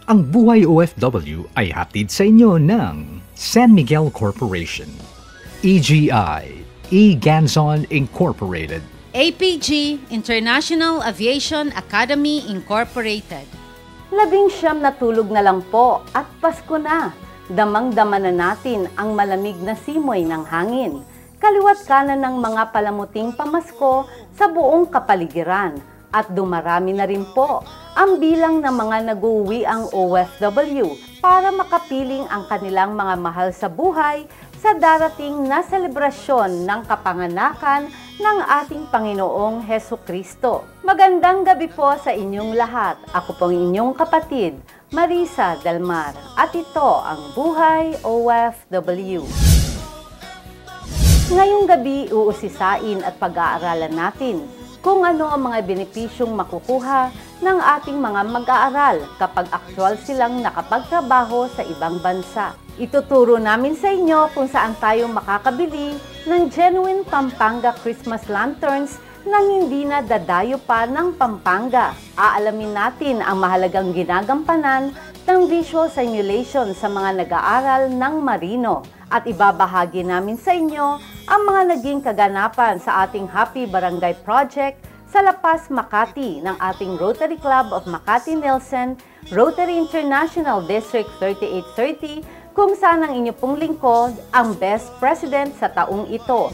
Ang Buhay OFW ay hatid sa inyo ng San Miguel Corporation, EGI, E-Ganzon Incorporated, APG, International Aviation Academy Incorporated. 19 na tulog na lang po at Pasko na. Damang-dama na natin ang malamig na simoy ng hangin. Kaliwat kanan ng mga palamuting pamasko sa buong kapaligiran. At dumarami na rin po ang bilang ng mga nag-uwi ang OFW para makapiling ang kanilang mga mahal sa buhay sa darating na selebrasyon ng kapanganakan ng ating Panginoong Hesukristo. Magandang gabi po sa inyong lahat. Ako pong inyong kapatid, Marisa Delmar, at ito ang Buhay OFW. Ngayong gabi, uusisain at pag-aaralan natin kung ano ang mga benepisyong makukuha ng ating mga mag-aaral kapag aktwal silang nakapagtrabaho sa ibang bansa. Ituturo namin sa inyo kung saan tayo makakabili ng genuine Pampanga Christmas lanterns nang hindi na dadayo pa ng Pampanga. Aalamin natin ang mahalagang ginagampanan ng visual simulation sa mga nag-aaral ng Marino. At ibabahagi namin sa inyo ang mga naging kaganapan sa ating Happy Barangay Project sa La Paz, Makati ng ating Rotary Club of Makati Nelson, Rotary International District 3830, kung saan ang inyo pong lingkod ang Best President sa taong ito.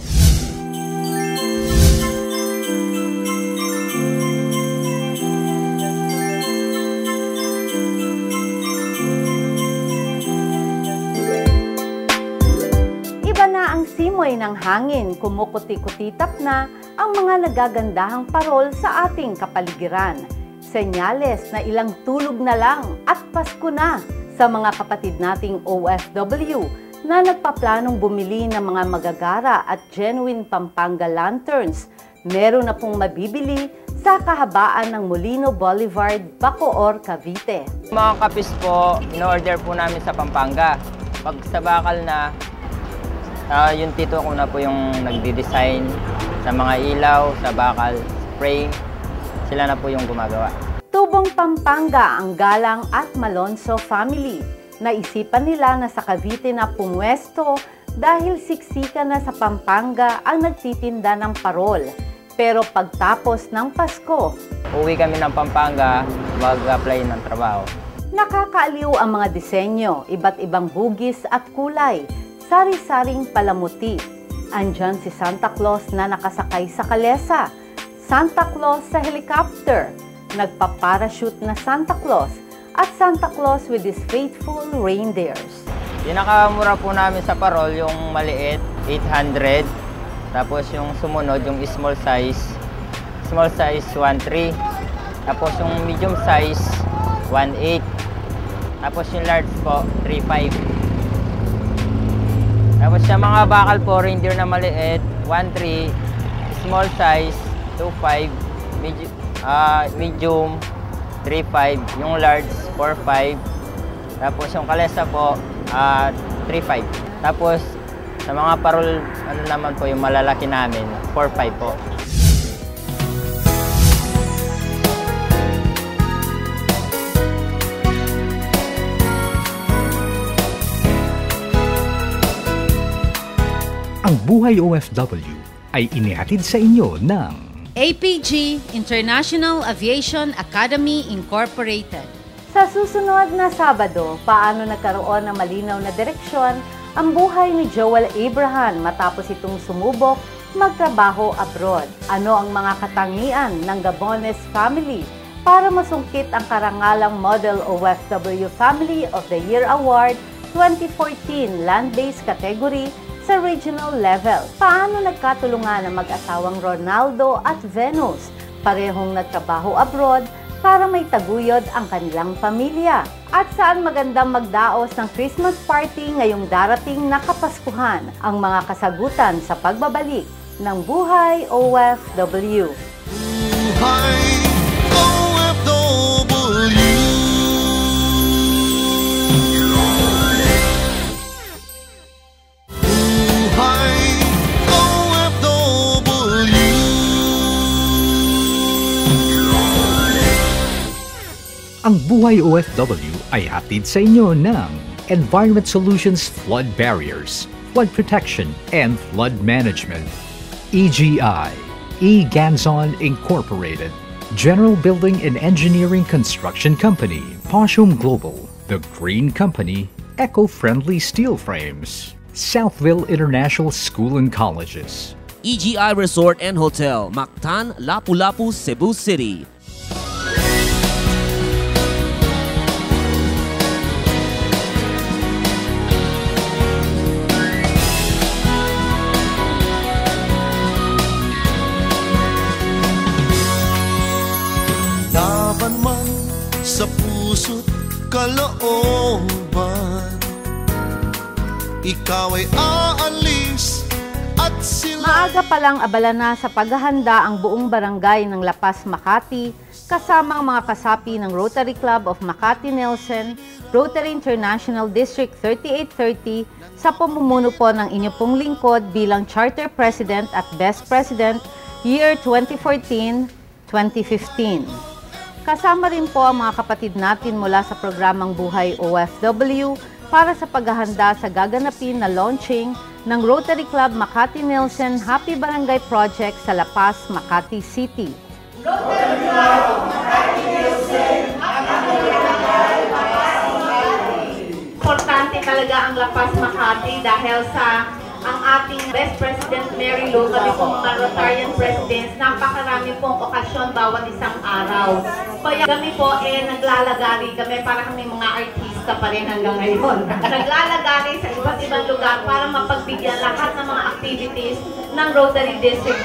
Iba na ang simoy ng hangin, kumukuti-kutitap na ang mga nagagandahang parol sa ating kapaligiran. Senyales na ilang tulog na lang at Pasko na sa mga kapatid nating OFW na nagpaplanong bumili ng mga magagara at genuine Pampanga lanterns. Meron na pong mabibili sa kahabaan ng Molino Boulevard, Bacoor, Cavite. Mga kapis po, in-order po namin sa Pampanga. Pag sa bakal na, yung tito ko na po yung nagdi-design sa mga ilaw, sa bakal, spray. Sila na po yung gumagawa. Tubong Pampanga ang Galang at Malonzo family. Naisipan nila na sa Cavite na pumwesto dahil siksikan na sa Pampanga ang nagtitinda ng parol. Pero pagtapos ng Pasko, Uwi kami ng Pampanga, mag-apply ng trabaho. Nakakaaliw ang mga disenyo, iba't ibang hugis at kulay, sari-saring palamuti. Andyan si Santa Claus na nakasakay sa kalesa, Santa Claus sa helicopter, nagpa-parachute na Santa Claus, at Santa Claus with his faithful reindeers. Pinakamura po namin sa parol, yung maliit, 800. Tapos yung sumunod, yung small size 1.3. Tapos yung medium size, 1.8. Tapos yung large po, 3.5. Tapos yung mga bakal po, reindeer na maliit, 1.3, small size, 2.5, medium, 3.5, yung large, 4.5, tapos yung kalesa po, 3.5. Tapos sa mga parol, ano naman po, yung malalaki namin, 4.5 po. Ang Buhay OFW ay inihatid sa inyo ng APG, International Aviation Academy Incorporated. Sa susunod na Sabado, paano nagkaroon ng malinaw na direksyon ang buhay ni Joel Abraham matapos itong sumubok magtrabaho abroad? Ano ang mga katangian ng Gabones family para masungkit ang karangalang Model OFW Family of the Year Award 2014 Land-Based Category sa regional level? Paano nagkatulungan ang mag-asawang Ronaldo at Venus, parehong nagtrabaho abroad, para may taguyod ang kanilang pamilya? At saan magandang magdaos ng Christmas party ngayong darating na Kapaskuhan? Ang mga kasagutan sa pagbabalik ng Buhay OFW. Buhay OFW. Ang Buhay OFW ay hatid sa inyo ng Environment Solutions Flood Barriers, Flood Protection and Flood Management, EGI, E-Ganzon Incorporated, General Building and Engineering Construction Company, Poshum Global, The Green Company, Eco-Friendly Steel Frames, Southville International School and Colleges, EGI Resort and Hotel, Mactan, Lapu-Lapu, Cebu City. Laban man sa puso't kalooban, ikaw ay aalis at sila. Maaga pa lang abala na sa paghahanda ang buong barangay ng La Paz, Makati, kasama ang mga kasapi ng Rotary Club of Makati Nelson, Rotary International District 3830, sa pamumuno po ng inyo pong lingkod bilang Charter President at Best President year 2014-2015. Kasama rin po ang mga kapatid natin mula sa programang Buhay OFW para sa paghahanda sa gaganapin na launching ng Rotary Club Makati Nelson Happy Barangay Project sa La Paz, Makati City. Rotary Club Makati Nelson Happy Barangay Makati. Importante talaga ang La Paz, Makati dahil sa ang ating Best President Mary Lou, kami pong mga Rotarian Presidents, napakarami pong okasyon bawat isang araw. Kaya kami po naglalagari kami para kami mga artista pa rin hanggang ngayon. Naglalagari sa iba't ibang lugar para mapagbigyan lahat ng mga activities ng Rotary District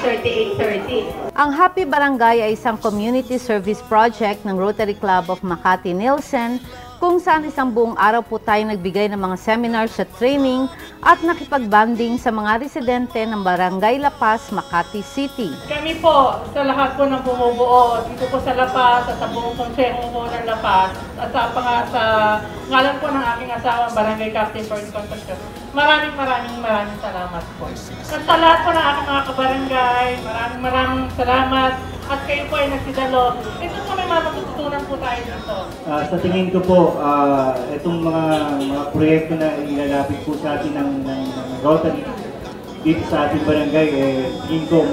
3830. Ang Happy Barangay ay isang community service project ng Rotary Club of Makati Nelson, kung saan isang buong araw po tayo nagbigay ng mga seminars at training at nakipag-banding sa mga residente ng Barangay La Paz, Makati City. Kami po sa lahat po ng bumubuo dito po sa La Paz at sa buong konseho po ng La Paz at sa ngalan po ng aking asawang Barangay Captain Ford Concepcion. Maraming salamat po. At sa lahat po ng aking mga kabarangay, maraming salamat. At kayo po ay nagsidalo. Ito po may matututunan po tayo dito. Sa tingin ko po, itong mga proyekto na ilalapit po sa atin ng Rotary dito sa ating barangay, tingin ko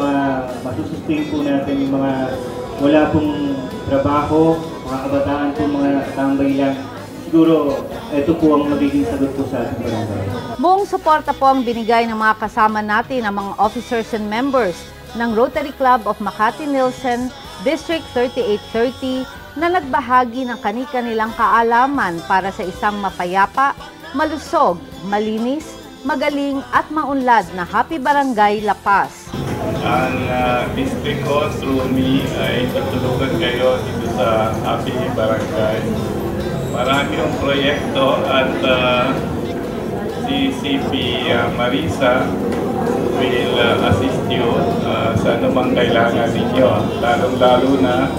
masusustain po natin yung mga wala pong trabaho, mga kabataan po, mga tambay lang. Siguro, ito po ang magiging sagot po sa ating barangay. Buong suporta po ang binigay ng mga kasama natin, ng mga officers and members ng Rotary Club of Makati Nelson, District 3830, na nagbahagi ng kani-kanilang kaalaman para sa isang mapayapa, malusog, malinis, magaling at maunlad na Happy Barangay La Paz. Ang district ko through me ay tutulungan kayo dito sa Happy Barangay. Marami yung proyekto at si CP Marisa will assist you sa anumang kailangan ninyo. Lalong-lalo na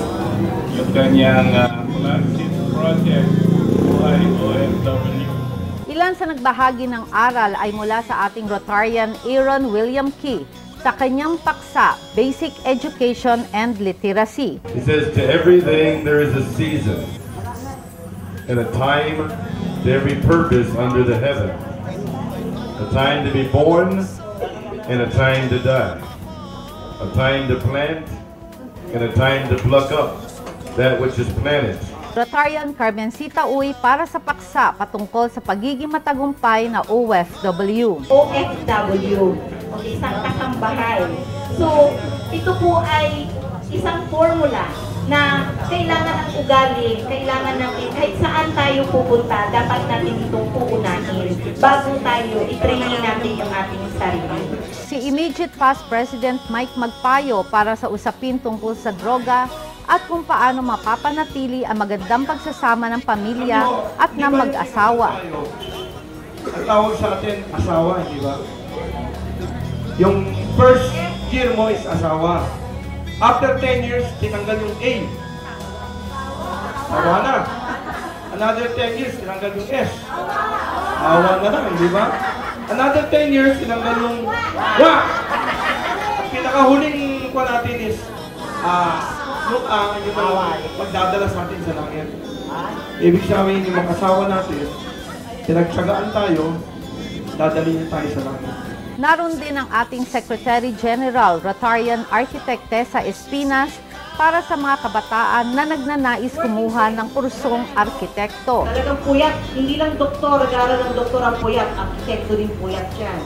yung kanyang flagship project, Buhay OFW. Ilan sa nagbahagi ng aral ay mula sa ating Rotarian Aaron William Key sa kanyang paksa, Basic Education and Literacy. He says, to everything there is a season and a time to every purpose under the heaven. A time to be born and a time to die, a time to plant and a time to pluck up that which is planted. Rotarian Carmencita Uy para sa paksa patungkol sa pagiging matagumpay na OFW. OFW, o isang kasambahay. So, ito po ay isang formula na kailangan ng ugali, kailangan natin, kahit saan tayo pupunta, dapat natin itong uunahin bago tayo i-training natin yung ating sarili. Si Immediate Past President Mike Magpayo para sa usapin tungkol sa droga at kung paano mapapanatili ang magandang pagsasama ng pamilya at ng mag-asawa. Ang tawag sa atin, asawa, di ba? Yung first year mo is asawa. After 10 years, tinanggal yung A. Awa na. Another 10 years, tinanggal yung S. Awa na lang, di ba? Another 10 years, tinanggal yung W. At pinakahuling kwa natin is yung magdadala sa atin sa langit. Ibig sabihin yung mga asawa natin, pinagtsagaan tayo, dadali niya tayo sa langit. Naroon din ang ating Secretary General, Rotarian Architect Tessa Espinas, para sa mga kabataan na nagnanais kumuha ng kursong arkitekto. Talagang puyat, hindi lang doktor, nag-aaral ng doktor ang puyat, arkitekto din puyat yan.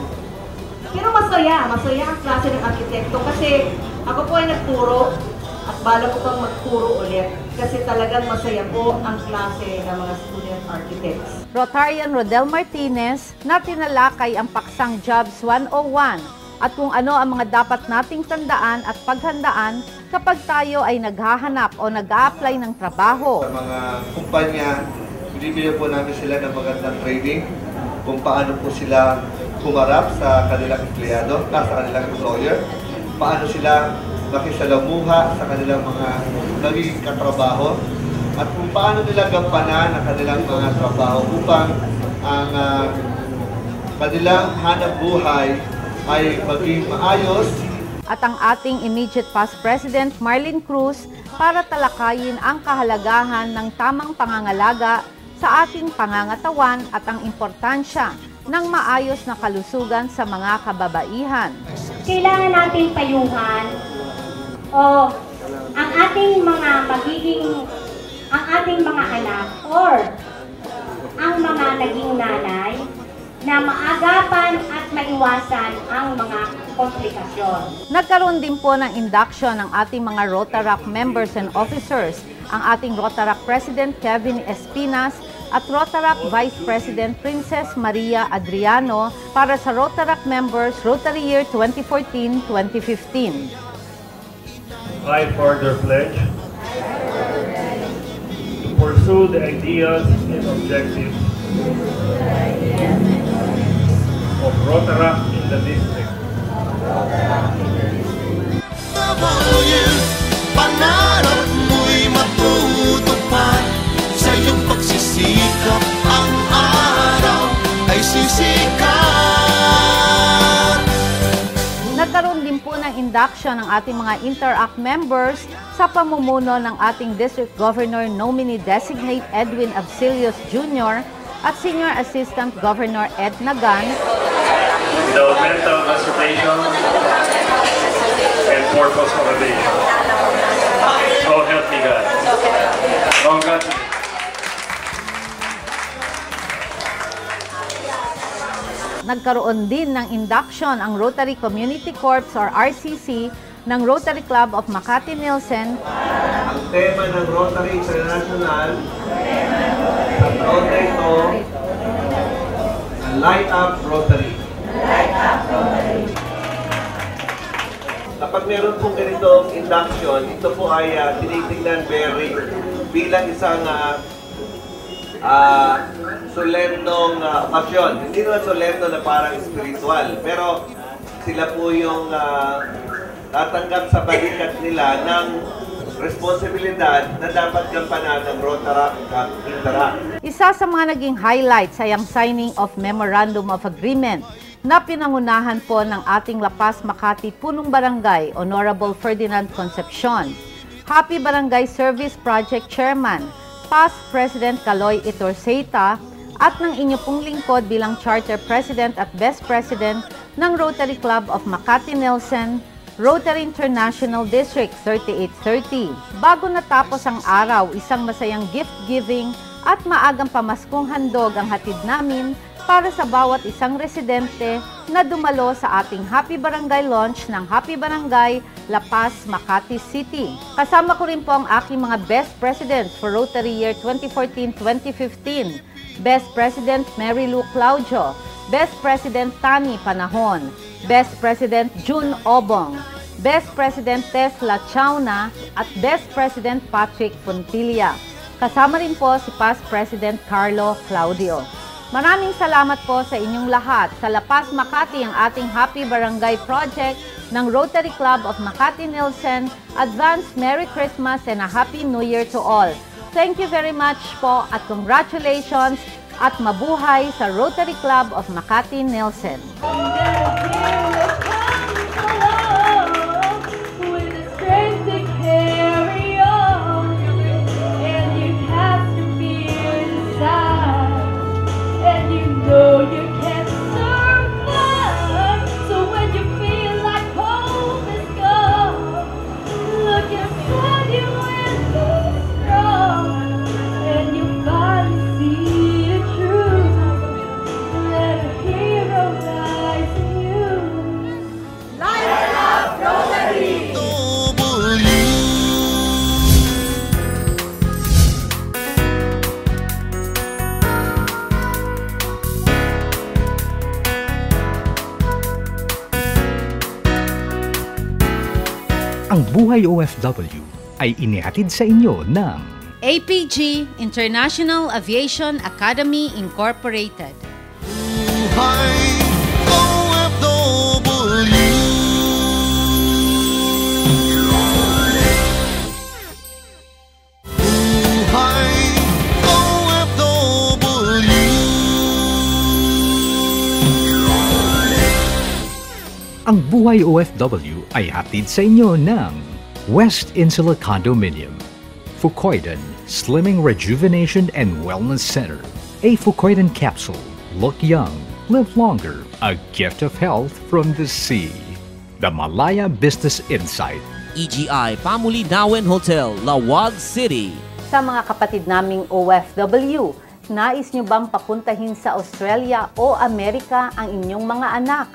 Pero masaya ang klase ng arkitekto kasi ako po ay nagturo at bala ko pang magturo ulit kasi talagang masaya po ang klase ng mga student architects. Rotarian Rodel Martinez na tinalakay ang paksang Jobs 101 at kung ano ang mga dapat nating tandaan at paghandaan kapag tayo ay naghahanap o nag-a-apply ng trabaho. Sa mga kumpanya, binibigyan po namin sila ng magandang training kung paano po sila humarap sa kanilang empleyado, sa kanilang employer, paano sila makisalamuha sa kanilang mga nagiging katrabaho, at kung paano nila gampanan ang kanilang mga trabaho upang ang kanilang hanap buhay ay maging maayos. At ang ating immediate past President Marlene Cruz para talakayin ang kahalagahan ng tamang pangangalaga sa ating pangangatawan at ang importansya ng maayos na kalusugan sa mga kababaihan. Kailangan natin payuhan ang ating mga anak or ang mga naging nanay na maagapan at maiwasan ang mga komplikasyon. Nagkaroon din po ng induction ng ating mga Rotaract members and officers, ang ating Rotaract President Kevin Espinas at Rotaract Vice President Princess Maria Adriano para sa Rotaract members Rotary Year 2014-2015. I further pledge to pursue the ideas and objectives of Rotaract in the district. Pangarap mo'y matutupad sa iyong pagsisikap, ang araw ay sisikat. Nagkaroon din po ng induction ng ating mga Interact members sa pamumuno ng ating District Governor nominee designate Edwin Absilios Jr. at Senior Assistant Governor Ed Nagan. Without mental concentration and purpose motivation. So help me God. Congratulations. Nagkaroon din ng induction ang Rotary Community Corps or RCC ng Rotary Club of Makati Nilsen. Ang tema ng Rotary International sa taon na ito, Light Up Rotary. Kapag meron pong ganitong induction, ito po ay tinitingnan bilang isang solemnong okasyon. Hindi naman solemno na parang spiritual, pero sila po yung tatanggap sa balikat nila ng responsibilidad na dapat gampanan ng Rotaract at Interact. Isa sa mga naging highlights ay ang signing of Memorandum of Agreement na pinangunahan po ng ating La Paz Makati Punong Barangay, Honorable Ferdinand Concepcion, Happy Barangay Service Project Chairman, Past President Caloy Itorseta, at ng inyo pong lingkod bilang Charter President at Best President ng Rotary Club of Makati Nilsen, Rotary International District 3830. Bago natapos ang araw, isang masayang gift-giving at maagang pamaskong handog ang hatid namin para sa bawat isang residente na dumalo sa ating Happy Barangay launch ng Happy Barangay La Paz, Makati City. Kasama ko rin po ang aking mga Best Presidents for Rotary Year 2014-2015. Best President Mary Lou Claudio, Best President Tani Panahon, Best President June Obong, Best President Tess Lachauna, at Best President Patrick Fontilla. Kasama rin po si Past President Carlo Claudio. Maraming salamat po sa inyong lahat. Sa La Paz, Makati, ang ating Happy Barangay Project ng Rotary Club of Makati Nilsen. Advance Merry Christmas and a Happy New Year to all. Thank you very much po at congratulations at mabuhay sa Rotary Club of Makati Nilsen. With the strength to carry on, and you have to be Ang Buhay OFW ay inihatid sa inyo ng APG, International Aviation Academy Incorporated. Buhay OFW. Buhay OFW. Ang Buhay OFW ay hatid sa inyo ng West Insula Condominium, Fucoidan Slimming Rejuvenation and Wellness Center, a Fucoidan capsule. Look young, live longer, a gift of health from the sea. The Malaya Business Insight. EGI Pamulidawen Hotel, Lawag City. Sa mga kapatid naming OFW, nais nyo bang papuntahin sa Australia o Amerika ang inyong mga anak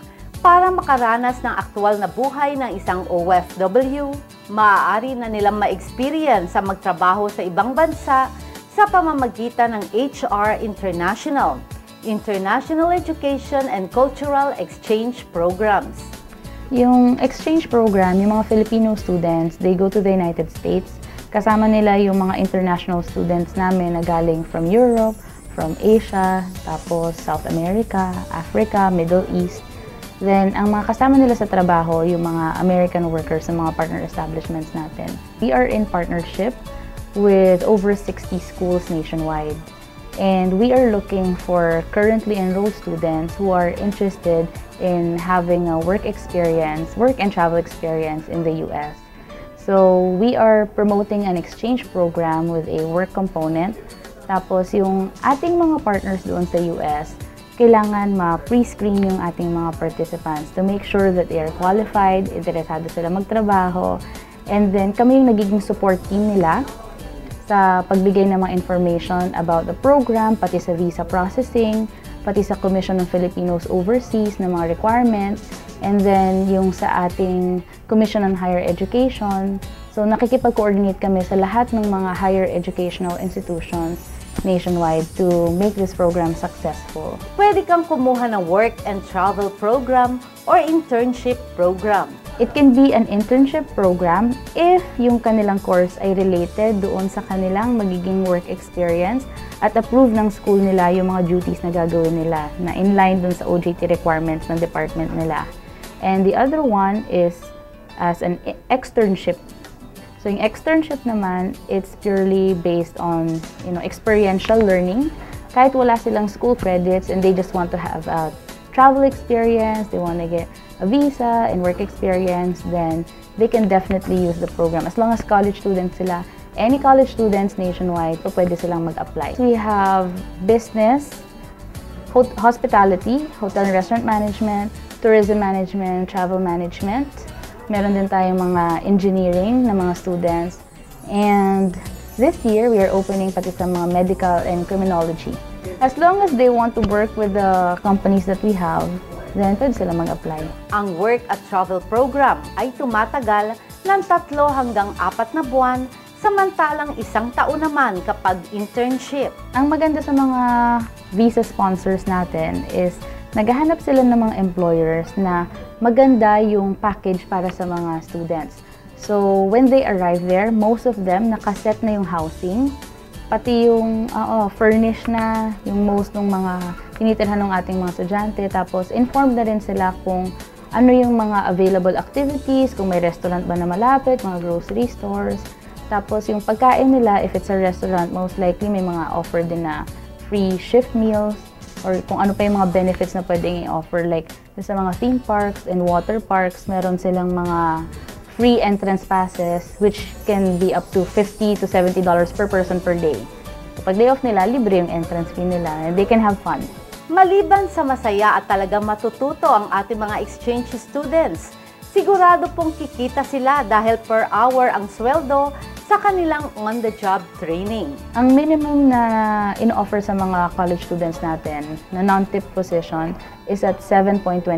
para makaranas ng aktwal na buhay ng isang OFW? Maaari na nilang ma-experience sa magtrabaho sa ibang bansa sa pamamagitan ng HR International, International Education and Cultural Exchange Programs. Yung exchange program, yung mga Filipino students, they go to the United States. Kasama nila yung mga international students namin na galing from Europe, from Asia, tapos South America, Africa, Middle East. Then, ang mga kasama nila sa trabaho, yung mga American workers sa mga partner establishments natin. We are in partnership with over 60 schools nationwide. And we are looking for currently enrolled students who are interested in having a work and travel experience in the US. So, we are promoting an exchange program with a work component. Tapos, yung ating mga partners doon sa US, kailangan ma-pre-screen yung ating mga participants to make sure that they are qualified, interesado sila magtrabaho, and then kami yung nagiging support team nila sa pagbigay ng mga information about the program, pati sa visa processing, pati sa Commission of Filipinos Overseas na mga requirements, and then yung sa ating Commission on Higher Education. So nakikipag-coordinate kami sa lahat ng mga higher educational institutions nationwide to make this program successful. Pwede kang kumuha ng work and travel program or internship program. It can be an internship program if yung kanilang course ay related doon sa kanilang magiging work experience at approve ng school nila yung mga duties na gagawin nila na in-line doon sa OJT requirements ng department nila. And the other one is as an externship. So yung externship naman, it's purely based on, experiential learning. Kahit wala silang school credits and they just want to have a travel experience, they want to get a visa and work experience, then they can definitely use the program. As long as college students sila, any college students nationwide, pwede silang mag-apply. We have business, hospitality, hotel and restaurant management, tourism management, travel management. Meron din tayong mga engineering na mga students. And this year, we are opening pati sa mga medical and criminology. As long as they want to work with the companies that we have, then pwede sila mag-apply. Ang work at travel program ay tumatagal ng 3 hanggang 4 na buwan, samantalang 1 taon naman kapag internship. Ang maganda sa mga visa sponsors natin is naghahanap sila ng mga employers na maganda yung package para sa mga students. So, when they arrive there, most of them nakaset na yung housing, pati yung furnish na yung most ng mga tinitirhan ng ating mga estudyante. Tapos, informed na rin sila kung ano yung mga available activities, kung may restaurant ba na malapit, mga grocery stores. Tapos, yung pagkain nila, if it's a restaurant, most likely may mga offer din na free shift meals, or kung ano pa yung mga benefits na pwedeng i-offer. Like, sa mga theme parks and water parks, meron silang mga free entrance passes, which can be up to $50 to $70 per person per day. So, pag day off nila, libre yung entrance fee nila, and they can have fun. Maliban sa masaya at talagang matututo ang ating mga exchange students, sigurado pong kikita sila dahil per hour ang sweldo sa kanilang on-the-job training. Ang minimum na in-offer sa mga college students natin na non-tip position is at $7.25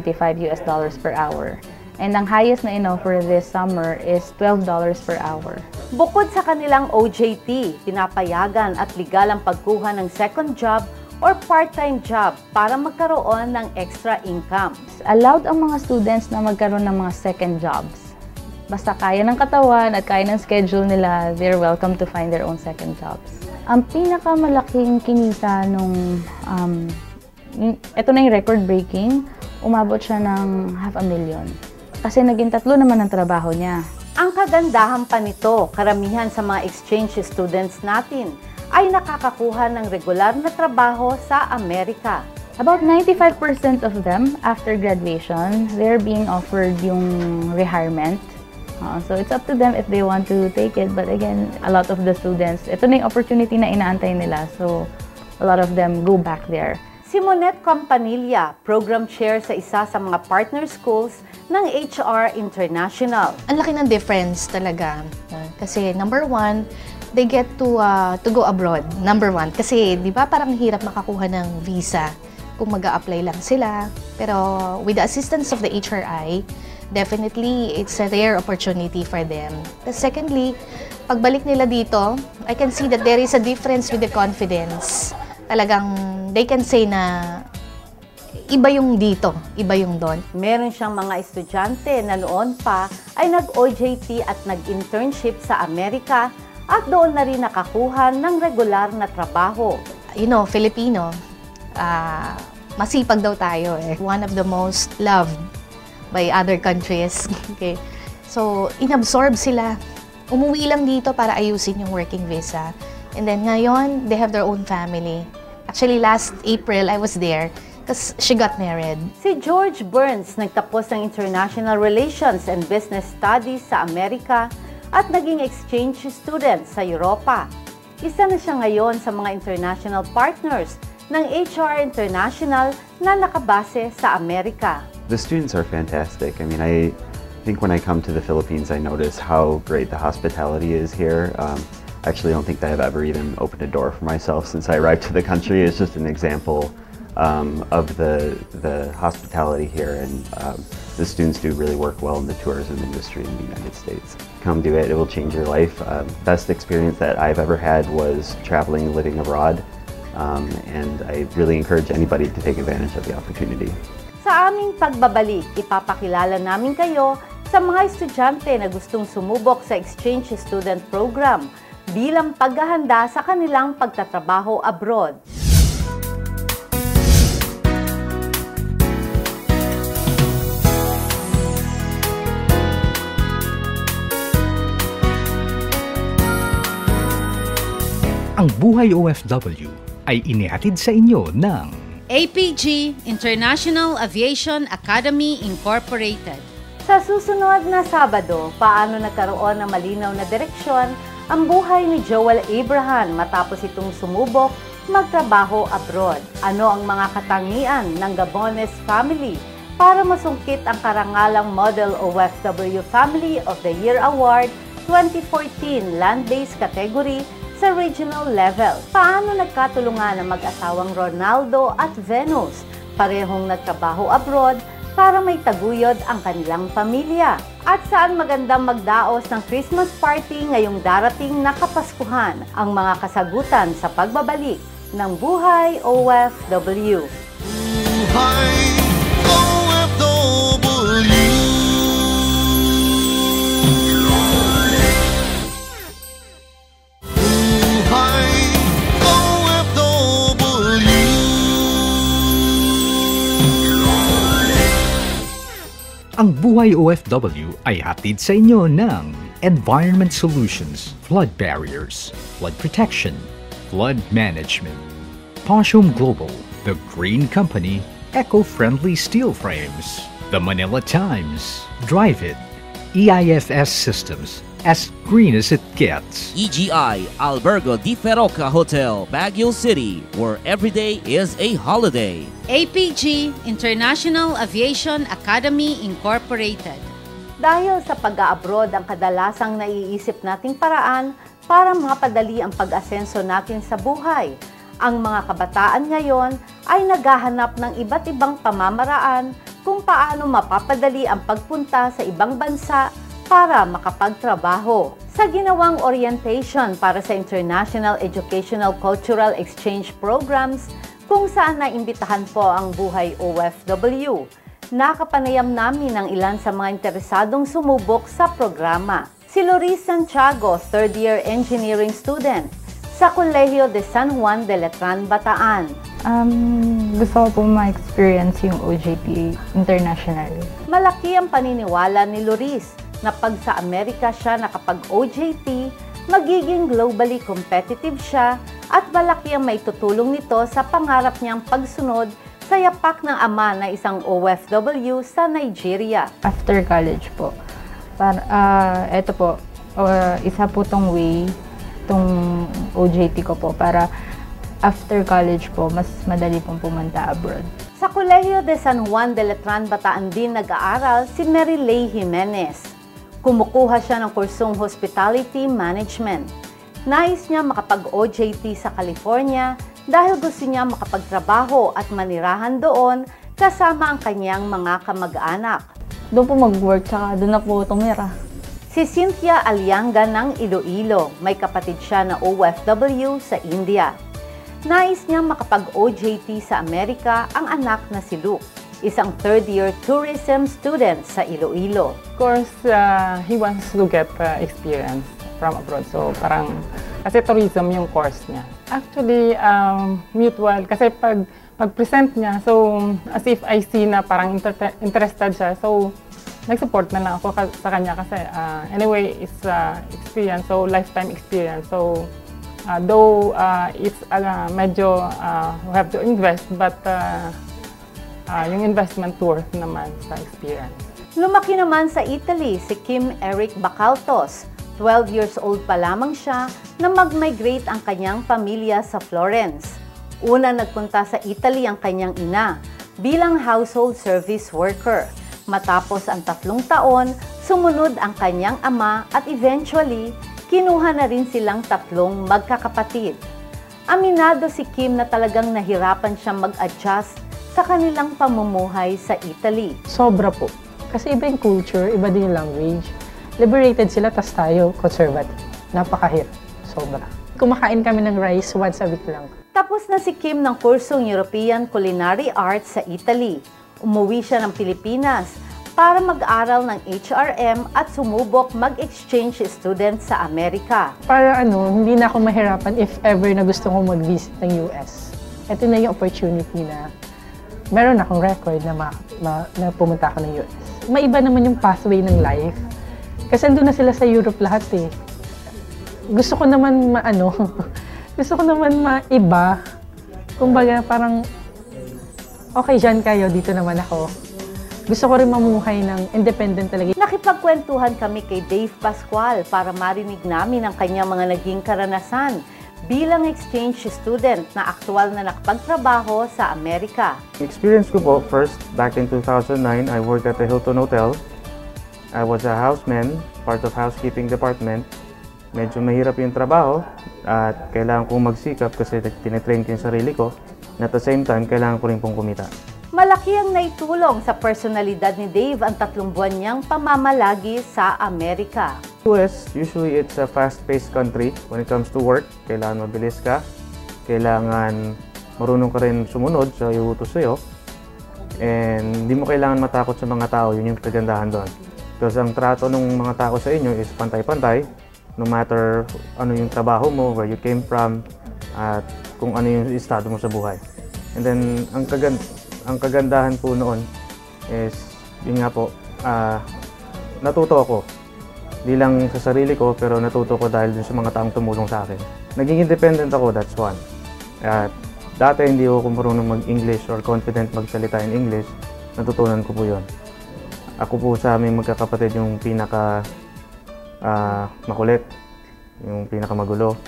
per hour. And ang highest na in-offer this summer is $12 per hour. Bukod sa kanilang OJT, pinapayagan at legal ang pagkuha ng second job or part-time job para magkaroon ng extra income. Allowed ang mga students na magkaroon ng mga second jobs. Basta kaya ng katawan at kaya ng schedule nila, they're welcome to find their own second jobs. Ang pinakamalaking kinita nung, ito na yung record-breaking, umabot siya ng 500,000. Kasi naging 3 naman ang trabaho niya. Ang kagandahan pa nito, karamihan sa mga exchange students natin ay nakakakuha ng regular na trabaho sa Amerika. About 95% of them, after graduation, they're being offered yung retirement. So it's up to them if they want to take it. But again, a lot of the students, ito na yung opportunity na inaantay nila. So a lot of them go back there. Si Monette Campanilla, program chair sa isa sa mga partner schools ng HR International. Ang laki ng difference talaga. Kasi number 1, they get to go abroad. Number 1. Kasi di ba parang hirap makakuha ng visa kung mag-a-apply lang sila. Pero with the assistance of the HRI, definitely it's a rare opportunity for them. Secondly, pagbalik nila dito, I can see that there is a difference with the confidence. Talagang they can say na iba yung dito, iba yung doon. Meron siyang mga estudyante na noon pa ay nag-OJT at nag-internship sa Amerika at doon na rin nakakuha ng regular na trabaho. You know, Filipino, masipag daw tayo eh. One of the most loved by other countries. Okay. So, inabsorb sila. Umuwi lang dito para ayusin yung working visa. And then ngayon, they have their own family. Actually, last April, I was there because she got married. Si George Burns nagtapos ng International Relations and Business Studies sa Amerika at naging exchange student sa Europa. Isa na siya ngayon sa mga international partners ng HR International na nakabase sa Amerika. The students are fantastic. I mean, I think when I come to the Philippines, I notice how great the hospitality is here. I actually don't think that I've ever even opened a door for myself since I arrived to the country. It's just an example of the hospitality here, and the students do really work well in the tourism industry in the United States. Come do it, it will change your life. Best experience that I've ever had was traveling and living abroad, and I really encourage anybody to take advantage of the opportunity. Sa aming pagbabalik, ipapakilala namin kayo sa mga estudyante na gustong sumubok sa exchange student program bilang paghahanda sa kanilang pagtatrabaho abroad. Ang Buhay OFW ay inihatid sa inyo ng APG, International Aviation Academy Incorporated. Sa susunod na Sabado, paano nagkaroon ng malinaw na direksyon ang buhay ni Joel Abraham matapos itong sumubok magtrabaho abroad? Ano ang mga katangian ng Gabones family para masungkit ang karangalang Model OFW Family of the Year Award 2014 land-based category sa regional level? Paano nagkatulungan ang mag-asawang Ronaldo at Venus, parehong nagtrabaho abroad, para may taguyod ang kanilang pamilya? At saan magandang magdaos ng Christmas party ngayong darating na Kapaskuhan? Ang mga kasagutan sa pagbabalik ng Buhay OFW. Buhay OFW. Buhay OFW. Ang Buhay OFW ay hatid sa inyo ng Environment Solutions, Flood Barriers, Flood Protection, Flood Management, Poshum Global, The Green Company, Eco-Friendly Steel Frames, The Manila Times, Drive It, EIFS Systems, as green as it gets. EGI Albergo Di Feroca Hotel, Baguio City, where every day is a holiday. APG, International Aviation Academy Incorporated. Dahil sa pag-a-abroad ang kadalasang naiisip nating paraan para mapadali ang pag-asenso natin sa buhay, ang mga kabataan ngayon ay naghahanap ng iba't ibang pamamaraan kung paano mapapadali ang pagpunta sa ibang bansa para makapagtrabaho. Sa ginawang orientation para sa International Educational Cultural Exchange Programs, kung saan naimbitahan po ang Buhay OFW, Nakapanayam namin ang ilan sa mga interesadong sumubok sa programa. Si Loris Santiago, third-year engineering student sa Colegio de San Juan de Letran, Bataan. Gusto ko po ma-experience yung OJT International. Malaki ang paniniwala ni Loris na pag sa Amerika siya nakapag-OJT, magiging globally competitive siya at malaki ang maitutulong nito sa pangarap niyang pagsunod sa yapak ng ama na isang OFW sa Nigeria. After college po, ito po, isa po tong way, tong OJT ko po, para after college po, mas madali pong pumunta abroad. Sa Colegio de San Juan de Letran, Bataan din nag-aaral si Mary Lay Jimenez. Kumukuha siya ng kursong Hospitality Management. Nais niya makapag-OJT sa California dahil gusto niya makapagtrabaho at manirahan doon kasama ang kanyang mga kamag-anak. Doon po mag-work, tsaka doon na po tumira. Si Cynthia Alianga ng Iloilo, may kapatid siya na OFW sa India. Nais niya makapag-OJT sa Amerika ang anak na si Luke, isang third-year tourism student sa Iloilo. Of course, he wants to get experience from abroad. So parang, kasi tourism yung course niya. Actually, mutual. Kasi pag-present niya, so as if I see na parang interested siya, so nag-support na lang ako sa kanya kasi anyway, it's experience, so lifetime experience. So though it's medyo we have to invest, but yung investment worth naman sa experience. Lumaki naman sa Italy si Kim Eric Bacaltos. 12 years old pa lamang siya na mag-migrate ang kanyang pamilya sa Florence. Una nagpunta sa Italy ang kanyang ina bilang household service worker. Matapos ang 3 taon, sumunod ang kanyang ama at eventually, kinuha na rin silang 3 magkakapatid. Aminado si Kim na talagang nahirapan siyang mag-adjust sa kanilang pamumuhay sa Italy. Sobra po. Kasi iba yung culture, iba din yung language. Liberated sila, tas tayo conservative. Napakahirap. Sobra. Kumakain kami ng rice once a week lang. Tapos na si Kim ng kursong European Culinary Arts sa Italy. Umuwi siya ng Pilipinas para mag-aral ng HRM at sumubok mag-exchange student sa Amerika. Para hindi na ako mahirapan if ever na gusto kong mag-visit ng US. Ito na yung opportunity na meron akong record na pumunta ako ng US. Maiba naman yung pathway ng life. Kasi andun na sila sa Europe lahat eh. Gusto ko naman gusto ko naman maiba. Kumbaga parang, okay, dyan kayo, dito naman ako. Gusto ko rin mamuhay ng independent talaga. Nakipagkwentuhan kami kay Dave Pascual para marinig namin ang kanyang mga naging karanasan bilang exchange student na aktual na nakapagtrabaho sa Amerika. Experience ko po, first, back in 2009, I worked at the Hilton Hotel. I was a houseman, part of housekeeping department. Medyo mahirap yung trabaho at kailangan kong magsikap kasi tinitrain ko yung sarili ko. And at the same time, kailangan ko rin pong kumita. Malaki ang naitulong sa personalidad ni Dave ang 3 buwan niyang pamamalagi sa Amerika. US, usually it's a fast-paced country when it comes to work. Kailangan mabilis ka. Kailangan marunong ka rin sumunod sa iutos sa'yo. And hindi mo kailangan matakot sa mga tao. Yun yung kagandahan doon. Because ang trato ng mga tao sa inyo is pantay-pantay. No matter ano yung trabaho mo, where you came from, at kung ano yung estado mo sa buhay. And then, ang kagandahan po noon is, yun nga po, natuto ako. Hindi lang sa sarili ko, pero natuto ko dahil dun sa mga taong tumulong sa akin. Naging independent ako, that's one. At dati hindi ako marunong mag-English or confident magsalita in English, natutunan ko po yun. Ako po sa aming magkakapatid yung pinaka makulit, yung pinaka magulo.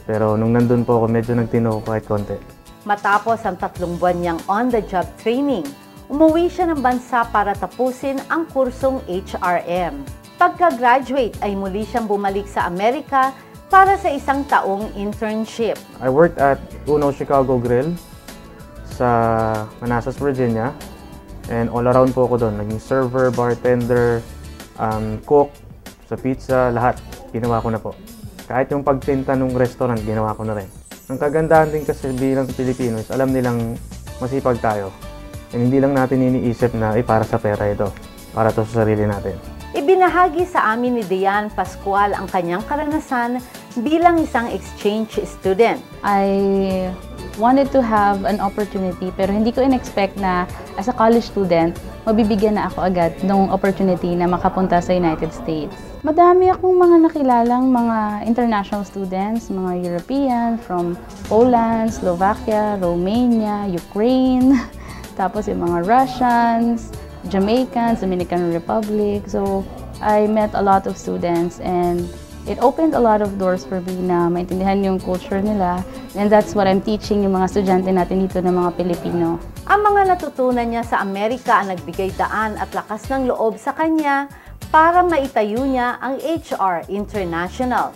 Pero nung nandun po ako, medyo nagtino ko kahit konti. Matapos ang 3 buwan niyang on-the-job training, umuwi siya ng bansa para tapusin ang kursong HRM. Pagka-graduate ay muli siyang bumalik sa Amerika para sa 1 taong internship. I worked at Uno Chicago Grill sa Manassas, Virginia. And all around po ako doon. Naging server, bartender, cook, sa pizza, lahat. Ginawa ko na po. Kahit yung pagtinta ng restaurant, ginawa ko na rin. Ang kagandahan din kasi bilang Pilipino is alam nilang masipag tayo. And hindi lang natin iniisip na para sa pera ito, para to sa sarili natin. Ibinahagi sa amin ni Diane Pascual ang kanyang karanasan bilang isang exchange student. I wanted to have an opportunity pero hindi ko in-expect na as a college student, mabibigyan na ako agad ng opportunity na makapunta sa United States. Madami akong mga nakilalang mga international students, mga European from Poland, Slovakia, Romania, Ukraine, tapos yung mga Russians, Jamaicans, Dominican Republic. So I met a lot of students and it opened a lot of doors for me na maintindihan yung culture nila, and that's what I'm teaching yung mga estudyante natin dito ng mga Pilipino. Ang mga natutunan niya sa Amerika ang nagbigay daan at lakas ng loob sa kanya para maitayo niya ang HR International.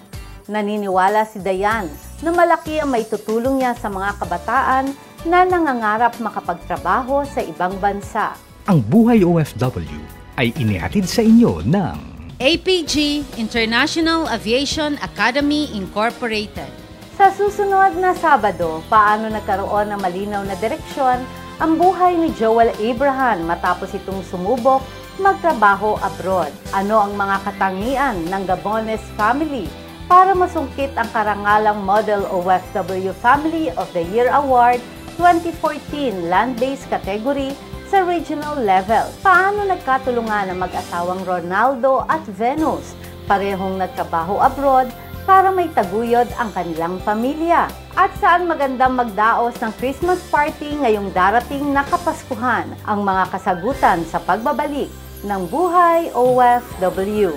Naniniwala si Diane na malaki ang maitutulong niya sa mga kabataan na nangangarap makapagtrabaho sa ibang bansa. Ang Buhay OFW ay inihatid sa inyo ng APG International Aviation Academy Incorporated. Sa susunod na Sabado, paano nagkaroon ng malinaw na direksyon ang buhay ni Joel Abraham matapos itong sumubok magtrabaho abroad? Ano ang mga katangian ng Gabones family para masungkit ang karangalang Model OFW Family of the Year Award 2014 Land-Based Category sa regional level? Paano nagkatulungan ang mag-asawang Ronaldo at Venus, parehong nagtrabaho abroad, para may taguyod ang kanilang pamilya? At saan magandang magdaos ng Christmas party ngayong darating na Kapaskuhan? Ang mga kasagutan sa pagbabalik ng Buhay OFW.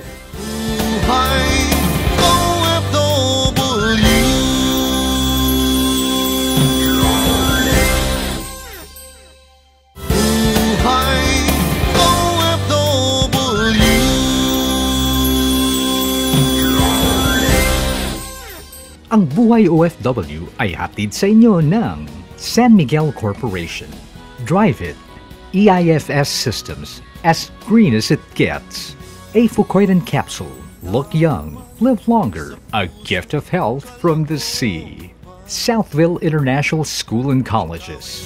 Buhay OFW. Ang Buhay OFW ay hatid sa inyo ng San Miguel Corporation, Drive It, EIFS Systems, as green as it gets, a Fucoidan capsule, look young, live longer, a gift of health from the sea, Southville International School and Colleges.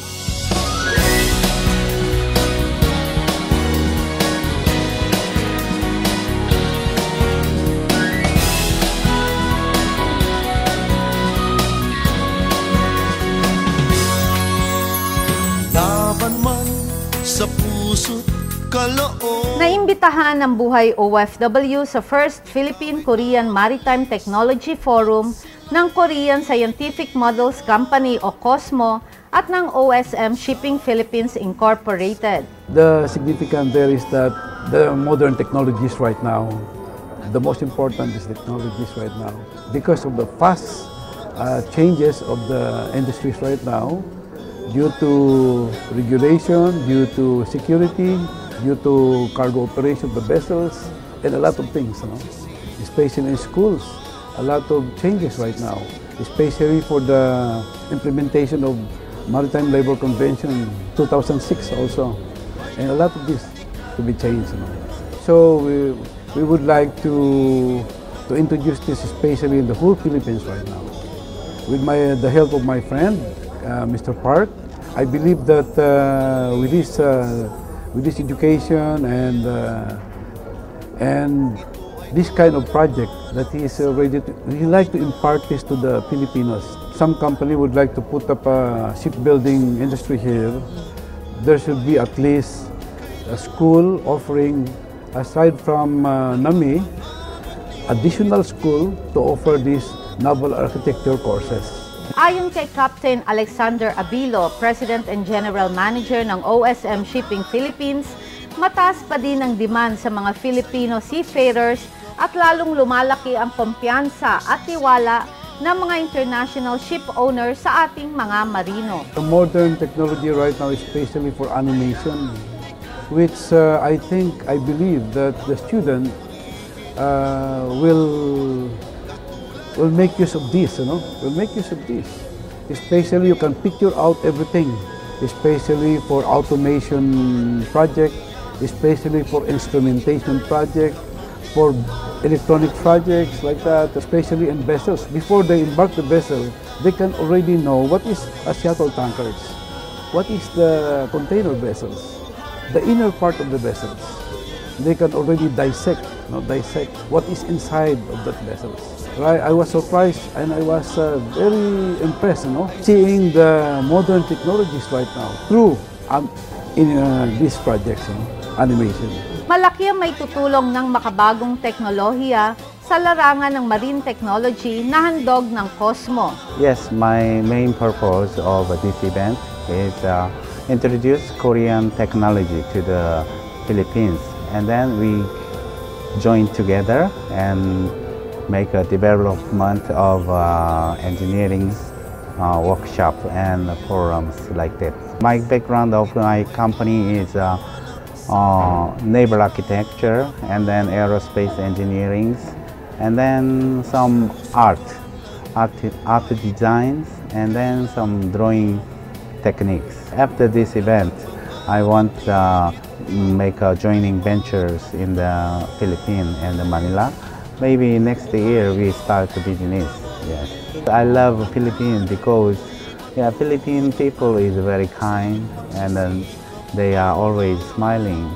Sa puso't kaloob. Naimbitahan ng Buhay OFW sa First Philippine-Korean Maritime Technology Forum ng Korean Scientific Models Company o COSMO at ng OSM Shipping Philippines Incorporated. The significance there is that the modern technologies right now, the most important is technologies right now. Because of the fast changes of the industries right now, due to regulation, due to security, due to cargo operation of the vessels, and a lot of things, especially in schools, a lot of changes right now, especially for the implementation of Maritime Labor Convention 2006 also, and a lot of this to be changed. So we would like to introduce this especially in the whole Philippines right now. With the help of my friend, Mr. Park, I believe that with this education and this kind of project that he is ready to, he like to impart this to the Filipinos. Some company would like to put up a shipbuilding industry here. There should be at least a school offering, aside from NAMI, additional school to offer these naval architecture courses. Ayon kay Captain Alexander Abilo, President and General Manager ng OSM Shipping Philippines, mataas pa din ang demand sa mga Filipino seafarers at lalong lumalaki ang kumpiyansa at tiwala ng mga international ship owners sa ating mga marino. The modern technology right now, especially for animation, which I believe that the student will make use of this, will make use of this. Especially you can picture out everything, especially for automation project, especially for instrumentation project, for electronic projects like that, especially in vessels. Before they embark the vessel, they can already know what is a shuttle tankers. what is the container vessels, the inner part of the vessels. They can already dissect what is inside of that vessels. Right? I was surprised and I was very impressed, seeing the modern technologies right now through in these projects, animation. Malaki ang may tutulong ng makabagong teknolohiya sa larangan ng marine technology na handog ng Cosmo. Yes, my main purpose of this event is introduce Korean technology to the Philippines, and then we join together and make a development of engineering workshop and forums like that. My background of my company is naval architecture, and then aerospace engineering, and then some art designs, and then some drawing techniques. After this event, I want to make joining ventures in the Philippines and Manila. Maybe next year we start the business. Yes. I love Philippines because Philippine people is very kind, and then they are always smiling.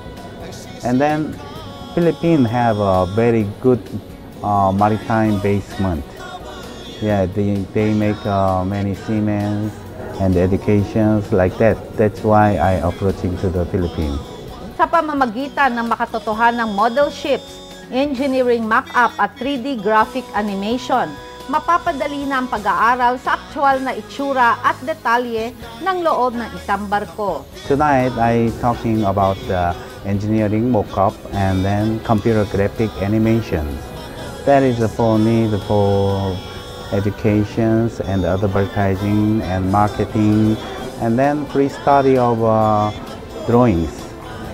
And then Philippines have a very good maritime basement. Yeah, they make many seamen and educations like that. That's why I approaching to the Philippines. Sa pamamagitan ng makatotohanang model ships, engineering mock-up at 3D graphic animation, mapapadali na ang pag-aaral sa aktual na itsura at detalye ng loob ng isang barko. Tonight, I talking about the engineering mock-up and then computer graphic animations. That is for need for educations and advertising and marketing, and then pre-study of drawings.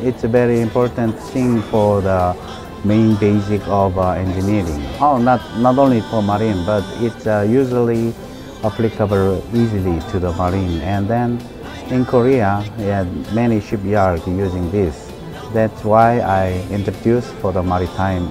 It's a very important thing for the main basic of engineering. Not only for marine, but it's usually applicable easily to the marine. And then in Korea, many shipyards using this. That's why I introduced for the maritime.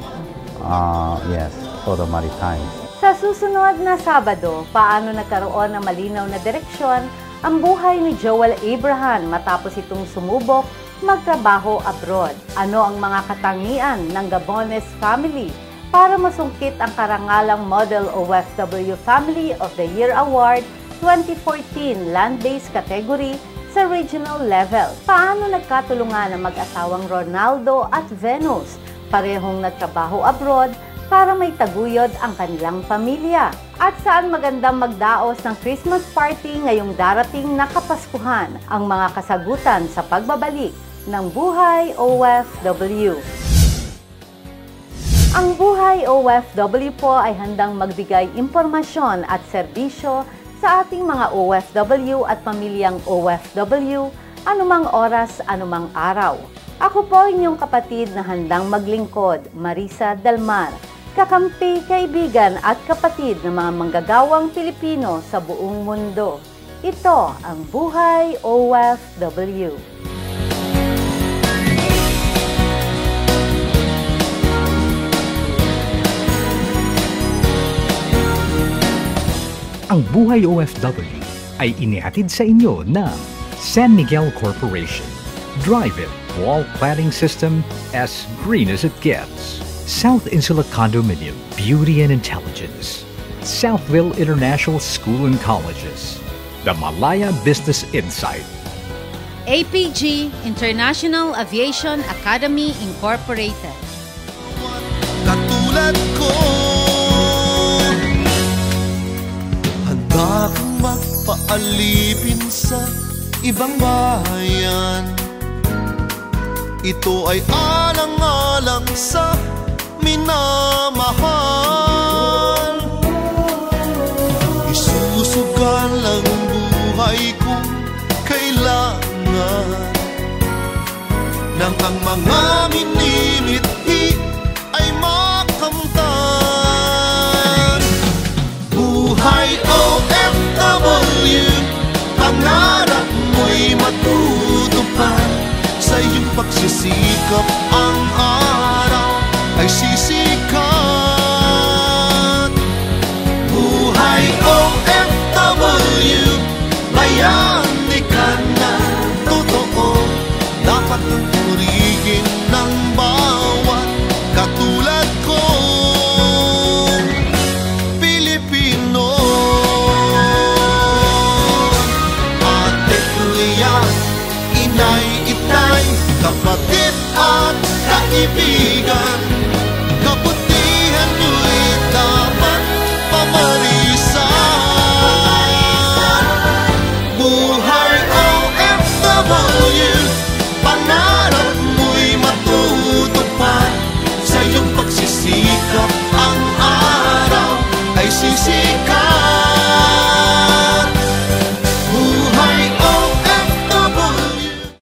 For the maritime. Sa susunod na Sabado, paano nagkaroon ng malinaw na direksyon ang buhay ni Joel Abraham matapos itong sumubok magtrabaho abroad? Ano ang mga katangian ng Gabones family para masungkit ang karangalang Model OFW Family of the Year Award 2014 land-based category sa regional level? Paano nagkatulungan ang mag-asawang Ronaldo at Venus, parehong nagtrabaho abroad, para may taguyod ang kanilang pamilya? At saan magandang magdaos ng Christmas party ngayong darating na Kapaskuhan? Ang mga kasagutan sa pagbabalik ng Buhay OFW. Ang Buhay OFW po ay handang magbigay impormasyon at serbisyo sa ating mga OFW at pamilyang OFW anumang oras, anumang araw. Ako po inyong kapatid na handang maglingkod, Marisa Dalmar, kakampi, kaibigan at kapatid ng mga manggagawang Pilipino sa buong mundo. Ito ang Buhay OFW. Ang Buhay OFW ay inihatid sa inyo ng San Miguel Corporation. Drive it wall cladding system as green as it gets. South Insula Condominium, Beauty and Intelligence. Southville International School and Colleges. The Malaya Business Insight. APG, International Aviation Academy Incorporated. Katulad ko, handa kang magpaalipin sa ibang bayan. Ito ay alang-alang sa minamahal. Isusugal ang buhay kung kailangan nang ang mga minimithi ay makamtan. Buhay OFW, pangarap mo'y matutupad. Sa iyong pagsisikap ang araw ay sisikat. Buhay OFW, bayani ka na. kapatid at kaibigan.